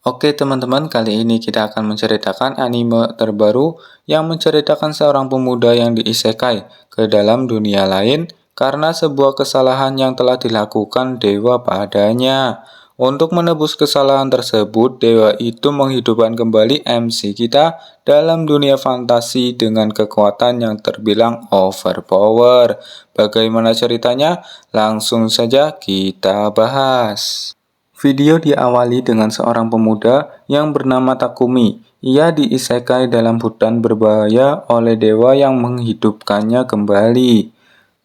Oke teman-teman, kali ini kita akan menceritakan anime terbaru yang menceritakan seorang pemuda yang diisekai ke dalam dunia lain karena sebuah kesalahan yang telah dilakukan dewa padanya. Untuk menebus kesalahan tersebut, dewa itu menghidupkan kembali MC kita dalam dunia fantasi dengan kekuatan yang terbilang overpower. Bagaimana ceritanya? Langsung saja kita bahas. Video diawali dengan seorang pemuda yang bernama Takumi. Ia diisekai dalam hutan berbahaya oleh dewa yang menghidupkannya kembali.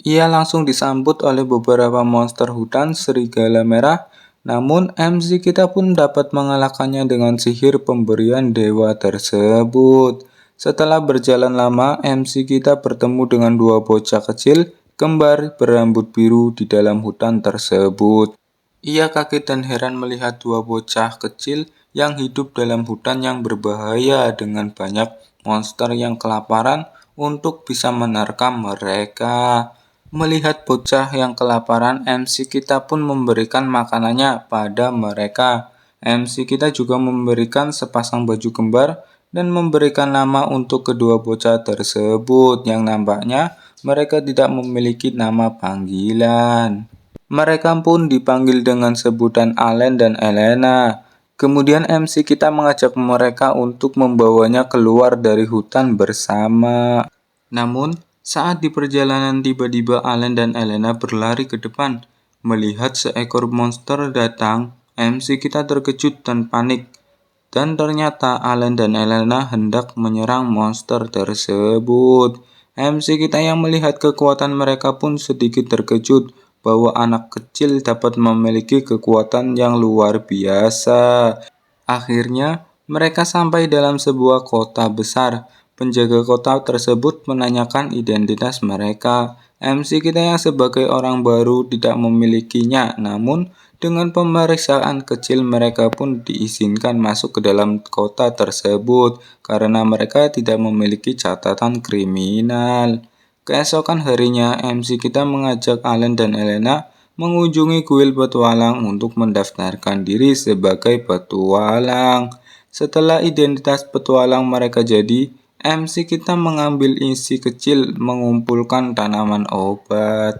Ia langsung disambut oleh beberapa monster hutan serigala merah, namun MC kita pun dapat mengalahkannya dengan sihir pemberian dewa tersebut. Setelah berjalan lama, MC kita bertemu dengan dua bocah kecil kembar berambut biru di dalam hutan tersebut. Ia kaget dan heran melihat dua bocah kecil yang hidup dalam hutan yang berbahaya dengan banyak monster yang kelaparan untuk bisa menerkam mereka. Melihat bocah yang kelaparan, MC kita pun memberikan makanannya pada mereka. MC kita juga memberikan sepasang baju kembar dan memberikan nama untuk kedua bocah tersebut yang nampaknya mereka tidak memiliki nama panggilan. Mereka pun dipanggil dengan sebutan Allen dan Elena. Kemudian MC kita mengajak mereka untuk membawanya keluar dari hutan bersama. Namun, saat di perjalanan tiba-tiba Allen dan Elena berlari ke depan. Melihat seekor monster datang, MC kita terkejut dan panik. Dan ternyata Allen dan Elena hendak menyerang monster tersebut. MC kita yang melihat kekuatan mereka pun sedikit terkejut bahwa anak kecil dapat memiliki kekuatan yang luar biasa. Akhirnya, mereka sampai dalam sebuah kota besar. Penjaga kota tersebut menanyakan identitas mereka. MC kita yang sebagai orang baru tidak memilikinya, namun dengan pemeriksaan kecil mereka pun diizinkan masuk ke dalam kota tersebut karena mereka tidak memiliki catatan kriminal. Keesokan harinya, MC kita mengajak Allen dan Elena mengunjungi kuil petualang untuk mendaftarkan diri sebagai petualang. Setelah identitas petualang mereka jadi, MC kita mengambil isi kecil mengumpulkan tanaman obat.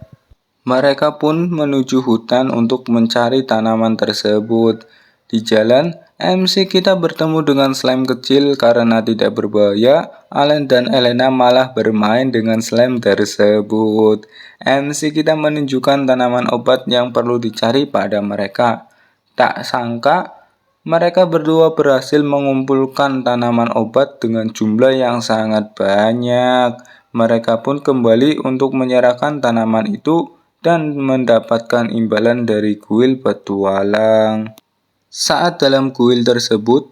Mereka pun menuju hutan untuk mencari tanaman tersebut. Di jalan, MC kita bertemu dengan slime kecil karena tidak berbahaya. Allen dan Elena malah bermain dengan slime tersebut. MC kita menunjukkan tanaman obat yang perlu dicari pada mereka. Tak sangka, mereka berdua berhasil mengumpulkan tanaman obat dengan jumlah yang sangat banyak. Mereka pun kembali untuk menyerahkan tanaman itu dan mendapatkan imbalan dari kuil petualang. Saat dalam kuil tersebut,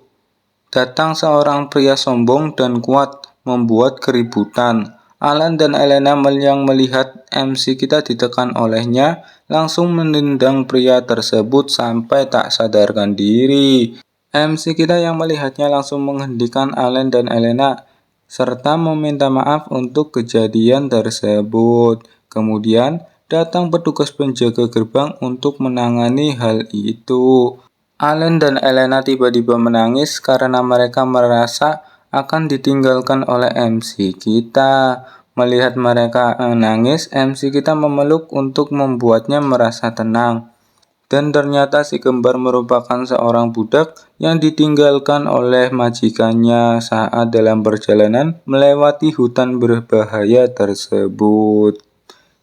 datang seorang pria sombong dan kuat membuat keributan. Alan dan Elena yang melihat MC kita ditekan olehnya, langsung menendang pria tersebut sampai tak sadarkan diri. MC kita yang melihatnya langsung menghentikan Alan dan Elena, serta meminta maaf untuk kejadian tersebut. Kemudian, datang petugas penjaga gerbang untuk menangani hal itu. Allen dan Elena tiba-tiba menangis karena mereka merasa akan ditinggalkan oleh MC kita. Melihat mereka menangis, MC kita memeluk untuk membuatnya merasa tenang. Dan ternyata si kembar merupakan seorang budak yang ditinggalkan oleh majikannya saat dalam perjalanan melewati hutan berbahaya tersebut.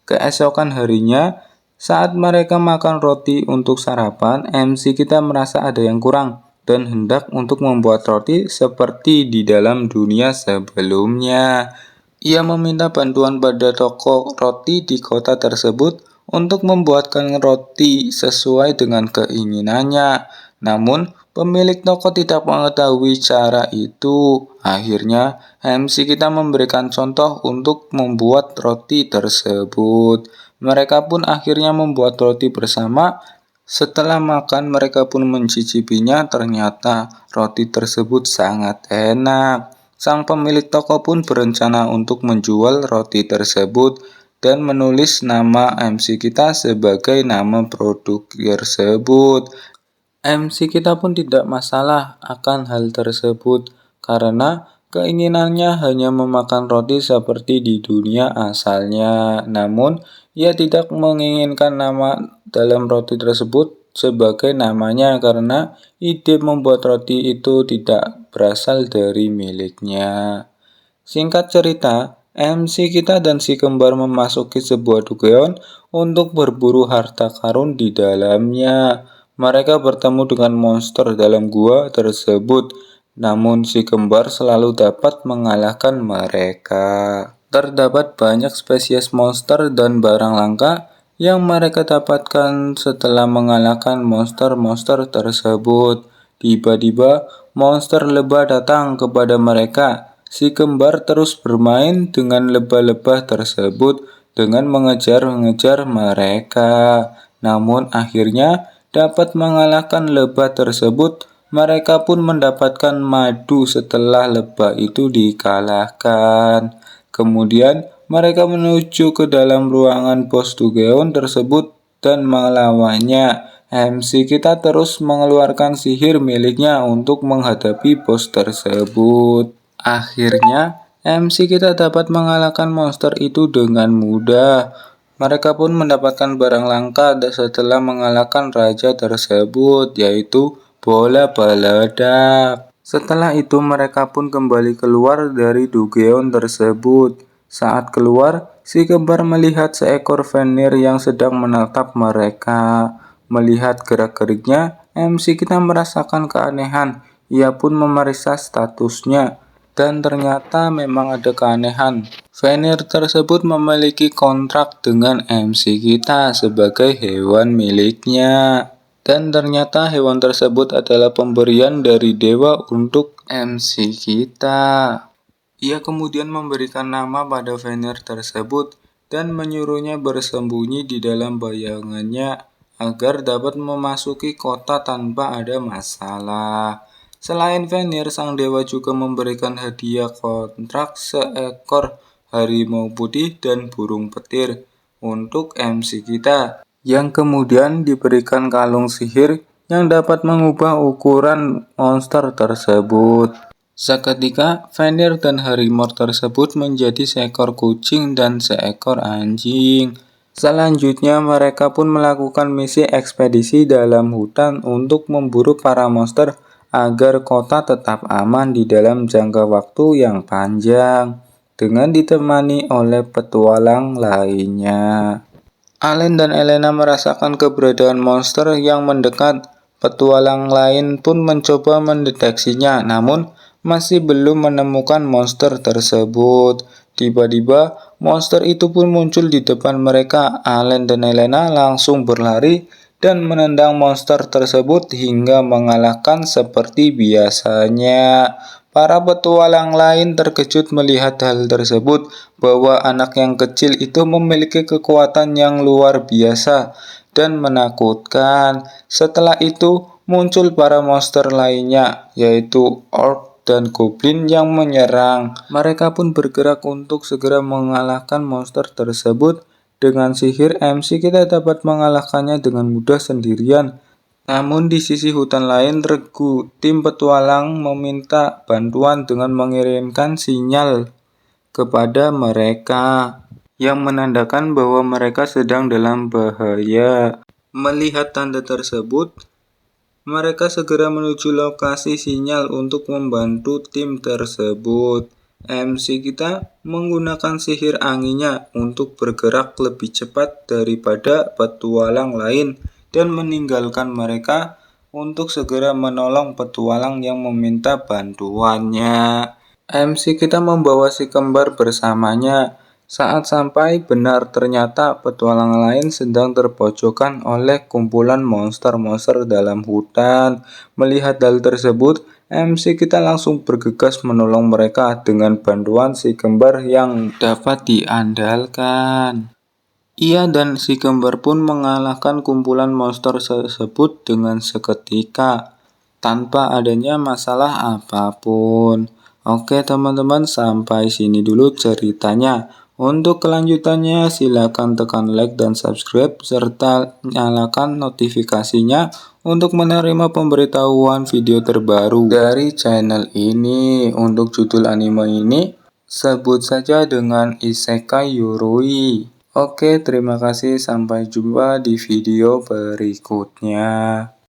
Keesokan harinya, saat mereka makan roti untuk sarapan, MC kita merasa ada yang kurang dan hendak untuk membuat roti seperti di dalam dunia sebelumnya. Ia meminta bantuan pada toko roti di kota tersebut untuk membuatkan roti sesuai dengan keinginannya. Namun, pemilik toko tidak mengetahui cara itu. Akhirnya, MC kita memberikan contoh untuk membuat roti tersebut. Mereka pun akhirnya membuat roti bersama. Setelah makan, mereka pun mencicipinya. Ternyata roti tersebut sangat enak. Sang pemilik toko pun berencana untuk menjual roti tersebut dan menulis nama MC kita sebagai nama produk tersebut. MC kita pun tidak masalah akan hal tersebut karena keinginannya hanya memakan roti seperti di dunia asalnya. Namun, ia tidak menginginkan nama dalam roti tersebut sebagai namanya karena ide membuat roti itu tidak berasal dari miliknya. Singkat cerita, MC kita dan si kembar memasuki sebuah dugeon untuk berburu harta karun di dalamnya. Mereka bertemu dengan monster dalam gua tersebut, namun si kembar selalu dapat mengalahkan mereka. Terdapat banyak spesies monster dan barang langka yang mereka dapatkan setelah mengalahkan monster-monster tersebut. Tiba-tiba, monster lebah datang kepada mereka. Si kembar terus bermain dengan lebah-lebah tersebut dengan mengejar-ngejar mereka. Namun akhirnya dapat mengalahkan lebah tersebut. Mereka pun mendapatkan madu setelah lebah itu dikalahkan. Kemudian mereka menuju ke dalam ruangan bos Dugeon tersebut dan melawannya. MC kita terus mengeluarkan sihir miliknya untuk menghadapi bos tersebut. Akhirnya, MC kita dapat mengalahkan monster itu dengan mudah. Mereka pun mendapatkan barang langka setelah mengalahkan raja tersebut, yaitu bola peledak. Setelah itu, mereka pun kembali keluar dari Dugeon tersebut. Saat keluar, si kembar melihat seekor Vanir yang sedang menatap mereka. Melihat gerak-geriknya, MC kita merasakan keanehan. Ia pun memeriksa statusnya. Dan ternyata memang ada keanehan. Vanir tersebut memiliki kontrak dengan MC kita sebagai hewan miliknya. Dan ternyata hewan tersebut adalah pemberian dari dewa untuk MC kita. Ia kemudian memberikan nama pada Vanir tersebut dan menyuruhnya bersembunyi di dalam bayangannya agar dapat memasuki kota tanpa ada masalah. Selain Vanir, sang dewa juga memberikan hadiah kontrak seekor harimau putih dan burung petir untuk MC kita, yang kemudian diberikan kalung sihir yang dapat mengubah ukuran monster tersebut. Seketika, Vanir dan harimau tersebut menjadi seekor kucing dan seekor anjing. Selanjutnya, mereka pun melakukan misi ekspedisi dalam hutan untuk memburu para monster agar kota tetap aman di dalam jangka waktu yang panjang, dengan ditemani oleh petualang lainnya. Allen dan Elena merasakan keberadaan monster yang mendekat. Petualang lain pun mencoba mendeteksinya, namun masih belum menemukan monster tersebut. Tiba-tiba, monster itu pun muncul di depan mereka. Allen dan Elena langsung berlari dan menendang monster tersebut hingga mengalahkan seperti biasanya. Para petualang lain terkejut melihat hal tersebut, bahwa anak yang kecil itu memiliki kekuatan yang luar biasa dan menakutkan. Setelah itu muncul para monster lainnya, yaitu orc dan goblin yang menyerang. Mereka pun bergerak untuk segera mengalahkan monster tersebut. Dengan sihir, MC kita dapat mengalahkannya dengan mudah sendirian. Namun di sisi hutan lain, Regu, tim petualang meminta bantuan dengan mengirimkan sinyal kepada mereka yang menandakan bahwa mereka sedang dalam bahaya. Melihat tanda tersebut, mereka segera menuju lokasi sinyal untuk membantu tim tersebut. MC kita menggunakan sihir anginnya untuk bergerak lebih cepat daripada petualang lain dan meninggalkan mereka untuk segera menolong petualang yang meminta bantuannya. MC kita membawa si kembar bersamanya. Saat sampai, benar ternyata petualang lain sedang terpojokan oleh kumpulan monster-monster dalam hutan. Melihat hal tersebut, MC kita langsung bergegas menolong mereka dengan bantuan si kembar yang dapat diandalkan. Ia dan si kembar pun mengalahkan kumpulan monster tersebut dengan seketika, tanpa adanya masalah apapun. Oke teman-teman, sampai sini dulu ceritanya. Untuk kelanjutannya silakan tekan like dan subscribe serta nyalakan notifikasinya untuk menerima pemberitahuan video terbaru dari channel ini. Untuk judul anime ini, sebut saja dengan Isekai Yuroi. Oke, terima kasih. Sampai jumpa di video berikutnya.